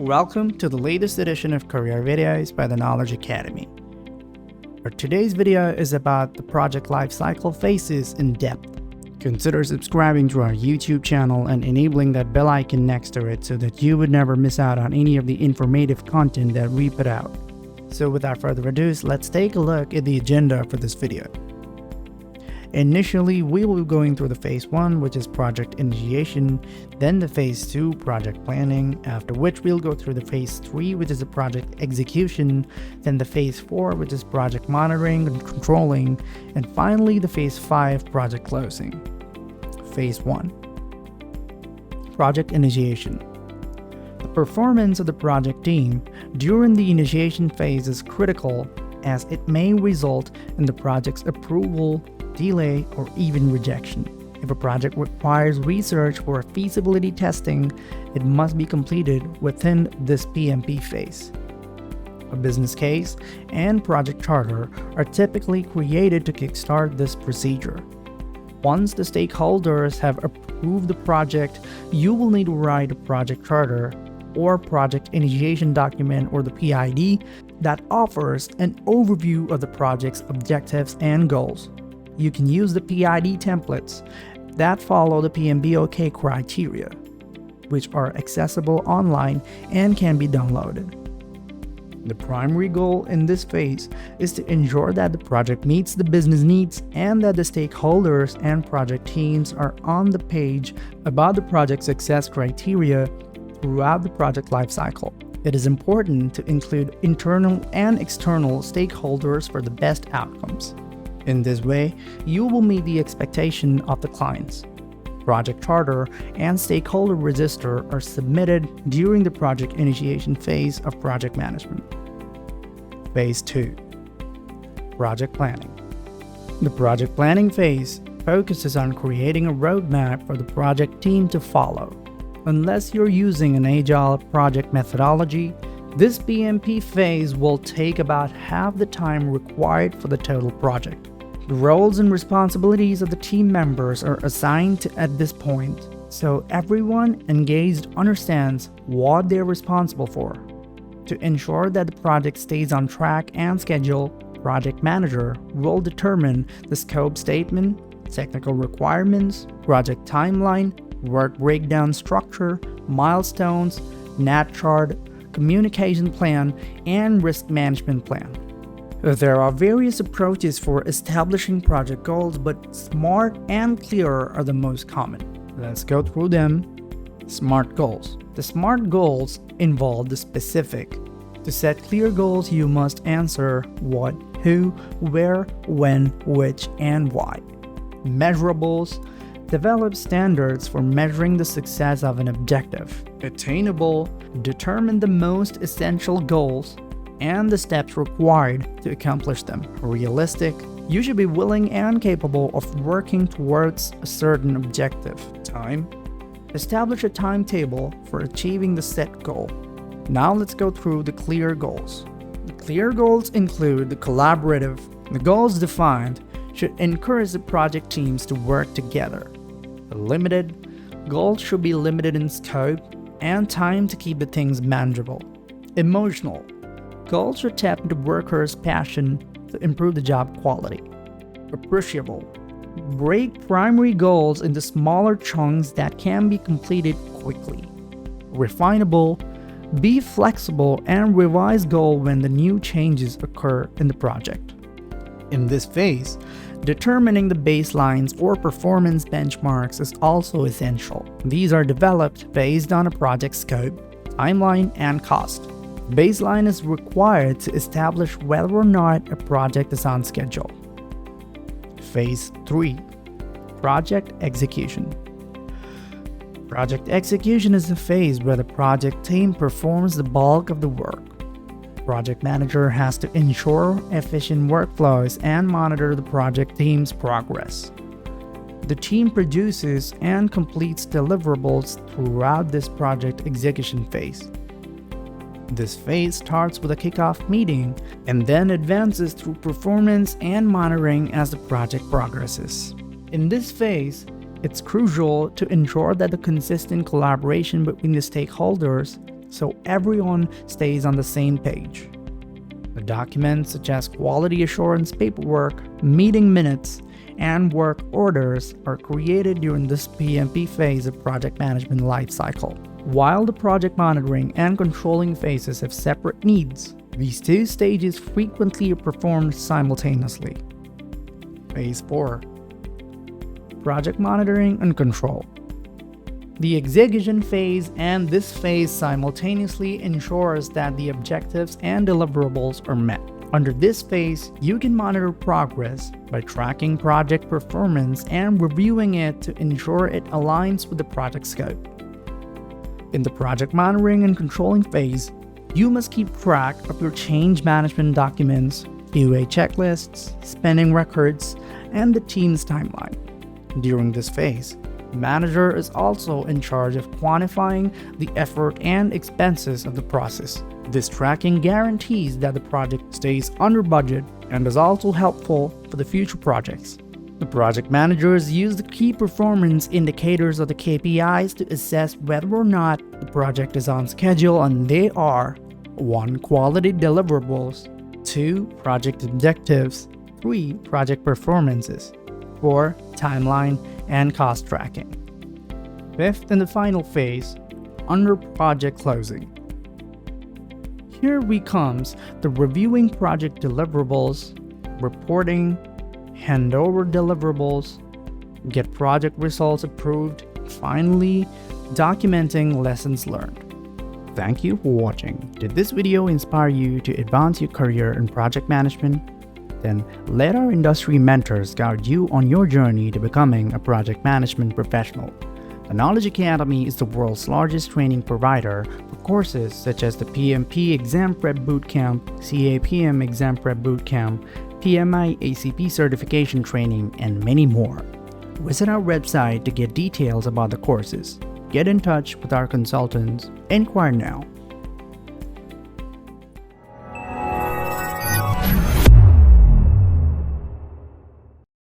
Welcome to the latest edition of Career Videos by the Knowledge Academy. Our today's video is about the project lifecycle phases in depth. Consider subscribing to our YouTube channel and enabling that bell icon next to it so that you would never miss out on any of the informative content that we put out. So without further ado, let's take a look at the agenda for this video. Initially, we will be going through the phase 1, which is project initiation, then the phase 2, project planning, after which we'll go through the phase 3, which is the project execution, then the phase 4, which is project monitoring and controlling, and finally the phase 5, project closing. Phase 1. Project initiation. The performance of the project team during the initiation phase is critical as it may result in the project's approval, delay, or even rejection. If a project requires research or feasibility testing, it must be completed within this PMP phase. A business case and project charter are typically created to kickstart this procedure. Once the stakeholders have approved the project, you will need to write a project charter or project initiation document, or the PID, that offers an overview of the project's objectives and goals. You can use the PID templates that follow the PMBOK criteria, which are accessible online and can be downloaded. The primary goal in this phase is to ensure that the project meets the business needs and that the stakeholders and project teams are on the page about the project success criteria throughout the project lifecycle. It is important to include internal and external stakeholders for the best outcomes. In this way, you will meet the expectation of the clients. Project charter and stakeholder register are submitted during the project initiation phase of project management. Phase 2. Project planning. The project planning phase focuses on creating a roadmap for the project team to follow. Unless you're using an agile project methodology, this PMP phase will take about half the time required for the total project. The roles and responsibilities of the team members are assigned at this point, so everyone engaged understands what they're responsible for. To ensure that the project stays on track and schedule, project manager will determine the scope statement, technical requirements, project timeline, work breakdown structure, milestones, NAT chart, communication plan, and risk management plan. There are various approaches for establishing project goals, but SMART and CLEAR are the most common. Let's go through them. SMART goals. The SMART goals involve the specific. To set clear goals, you must answer what, who, where, when, which, and why. Measurables. Develop standards for measuring the success of an objective. Attainable. Determine the most essential goals and the steps required to accomplish them. Realistic. You should be willing and capable of working towards a certain objective. Time. Establish a timetable for achieving the set goal. Now let's go through the clear goals. The clear goals include the collaborative. The goals defined should encourage the project teams to work together. The limited. Goals should be limited in scope and time to keep the things manageable. Emotional. Goals should tap into workers' passion to improve the job quality. Appreciable. Break primary goals into smaller chunks that can be completed quickly. Refinable. Be flexible and revise goal when the new changes occur in the project. In this phase, determining the baselines or performance benchmarks is also essential. These are developed based on a project scope, timeline, and cost. Baseline is required to establish whether or not a project is on schedule. Phase 3. Project execution. Project execution is the phase where the project team performs the bulk of the work. Project manager has to ensure efficient workflows and monitor the project team's progress. The team produces and completes deliverables throughout this project execution phase. This phase starts with a kickoff meeting and then advances through performance and monitoring as the project progresses. In this phase, it's crucial to ensure that the consistent collaboration between the stakeholders so everyone stays on the same page. The documents such as quality assurance paperwork, meeting minutes, and work orders are created during this PMP phase of project management lifecycle. While the project monitoring and controlling phases have separate needs, these two stages frequently are performed simultaneously. Phase 4. Project monitoring and control. The execution phase and this phase simultaneously ensures that the objectives and deliverables are met. Under this phase, you can monitor progress by tracking project performance and reviewing it to ensure it aligns with the project scope. In the project monitoring and controlling phase, you must keep track of your change management documents, QA checklists, spending records, and the team's timeline. During this phase, the manager is also in charge of quantifying the effort and expenses of the process. This tracking guarantees that the project stays under budget and is also helpful for the future projects. The project managers use the key performance indicators of the KPIs to assess whether or not the project is on schedule, and they are 1. Quality deliverables, 2. Project objectives, 3. Project performances, 4. Timeline and cost tracking. Fifth and the final phase, under project closing. Here comes the reviewing project deliverables, reporting, handover deliverables, get project results approved, finally, documenting lessons learned. Thank you for watching. Did this video inspire you to advance your career in project management? Then let our industry mentors guide you on your journey to becoming a project management professional. The Knowledge Academy is the world's largest training provider for courses such as the PMP Exam Prep Bootcamp, CAPM Exam Prep Bootcamp, PMI ACP Certification Training, and many more. Visit our website to get details about the courses. Get in touch with our consultants. Inquire now.